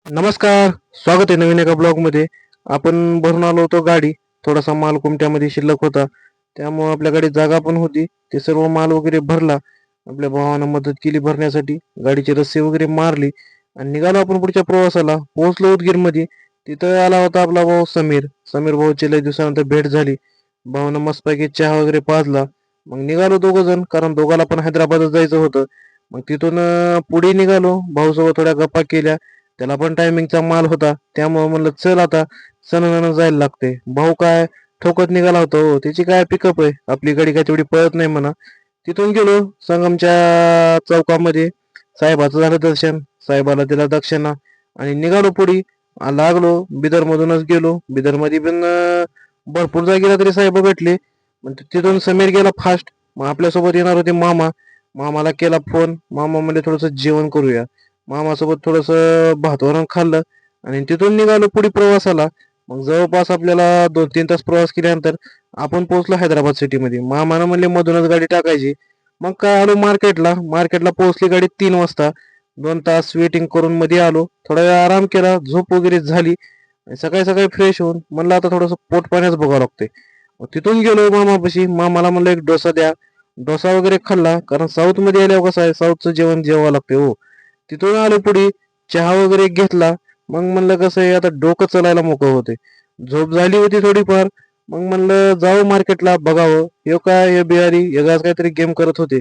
नमस्कार. स्वागत आहे नवीन एका ब्लॉग मध्ये. आपण भरून आलो होतो गाडी. थोडासा माल कुमट्यामध्ये शिल्लक होता, त्यामुळे आपल्याकडे जागा पण होती. ते सर्व माल वगैरे भरला. आपल्या भावानं मदत केली भरण्यासाठी. गाडीचे रस्ते वगैरे मारली आणि निघालो आपण पुढच्या प्रवासाला. पोहोचलो उदगीरमध्ये. तिथं आला होता आपला भाऊ समीर. समीर भाऊची लय दिवसानंतर भेट झाली. भावानं मस्तपैकी चहा वगैरे पाजला. मग निघालो दोघं जण, कारण दोघाला पण हैदराबादच जायचं होतं. मग तिथून पुढे निघालो. भाऊसोबत थोड्या गप्पा केल्या. त्याला पण टायमिंगचा माल होता, त्यामुळे म्हणलं चल आता सणानं जायला लागते. भाऊ काय ठोकत निघाला होता हो. त्याची काय पिकअप आहे, आपली गाडी काय तेवढी पळत नाही म्हणा. तिथून गेलो संगमच्या चौकामध्ये. साहेबाचं झालं दर्शन, साहेबाला दिला दक्षिणा आणि निघालो पुढे. लागलो बिदर मधूनच गेलो. बिदर मध्ये पण भरपूर जागेला तरी साहेब भेटले. मग तिथून समीर गेला फास्ट. मग आपल्यासोबत येणार होते मामा. मामाला केला फोन. मामा म्हणले थोडस जेवण करूया. मामासोबत थोडस भात वरण खाल्लं आणि तिथून निघालो पुढे प्रवासाला. मग जवळपास आपल्याला 2-3 तास प्रवास केल्यानंतर आपण पोहोचलो हैदराबाद सिटीमध्ये. मामानं म्हणले मधूनच गाडी टाकायची. मग काय आलो मार्केटला. मार्केटला पोहोचली गाडी 3 वाजता. 2 तास वेटिंग करून मध्ये आलो. थोडा वेळ आराम केला, झोप वगैरे झाली. आणि सकाळी सकाळी फ्रेश होऊन म्हणलं आता थोडंसं पोट पाण्याच बघावं लागतंय. मग तिथून गेलो मामापाशी. मामाला म्हणलं एक डोसा द्या. डोसा वगैरे खाल्ला, कारण साऊथ मध्ये आल्यावर कसं आहे, साऊथचं जेवण जेवावं लागते हो. तिथून आलो पुढे. चहा वगैरे घेतला. मग म्हणलं कसं आहे, आता डोकं चालायला मोकळं होते. झोप झाली होती थोडीफार. मग म्हणलं जाऊ मार्केटला बघावं. हे काय हे बिहारी हे आज काहीतरी गेम करत होते.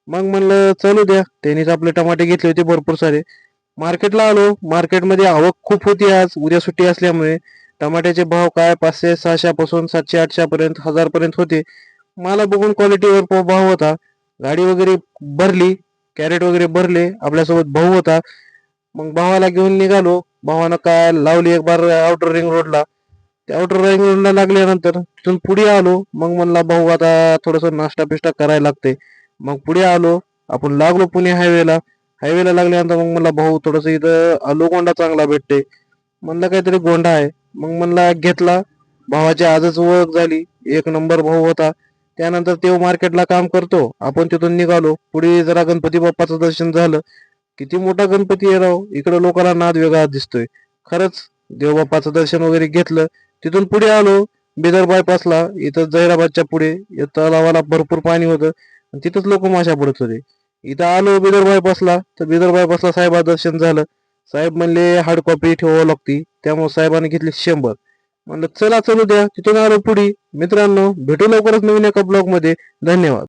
मग म्हणलं चालू द्या. त्यांनीच आपले टमाटे घेतले होते भरपूर सारे. मार्केटला आलो. मार्केटमध्ये आवक खूप होती आज, उद्या सुट्टी असल्यामुळे. टमाट्याचे भाव काय 500-600 पासून 700-800 पर्यंत, 1000 पर्यंत होते. मला बघून क्वालिटीवर भाव होता. गाडी वगैरे भरली, कॅरेट वगैरे भरले. आपल्यासोबत भाऊ होता. मग भावाला घेऊन निघालो. भावानं काय लावली एक बार आउटर रिंग रोडला. त्या आउटर रिंग रोडला लागल्यानंतर तिथून पुढे आलो. मग म्हणला भाऊ आता थोडस नाश्ता पिष्टा करायला लागते. मग पुढे आलो. आपण लागलो पुणे हायवेला. हायवेला लागल्यानंतर मग म्हणला भाऊ थोडस इथं आलू गोंडा चांगला भेटते. म्हणलं काहीतरी गोंडा आहे. मग म्हणला घेतला. भावाची आजच ओळख झाली. एक नंबर भाऊ होता. त्यानंतर तो मार्केटला काम करतो. आपण तिथून निघालो. पुढे जरा गणपती बाप्पाचं दर्शन झालं. किती मोठा गणपती आहे राव. इकडे लोकांना नाद वेगळा दिसतोय. खरंच देवबाप्पाचं दर्शन वगैरे घेतलं. तिथून पुढे आलो बिदर बायपासला. इथं जैराबादच्या पुढे या तलावाला भरपूर पाणी होतं आणि तिथंच लोक माशा पडत होते. इथं आलो बिदर बायपासला. तर बिदर बायपासला साहेबा दर्शन झालं. साहेब म्हणले हार्ड कॉपी ठेवावं लागती, त्यामुळे साहेबांनी घेतली 100. म्हणलं चला चलू द्या. तिथून आलो पुढे. मित्रांनो भेटू लवकरच नवीन एका ब्लॉग मध्ये. धन्यवाद.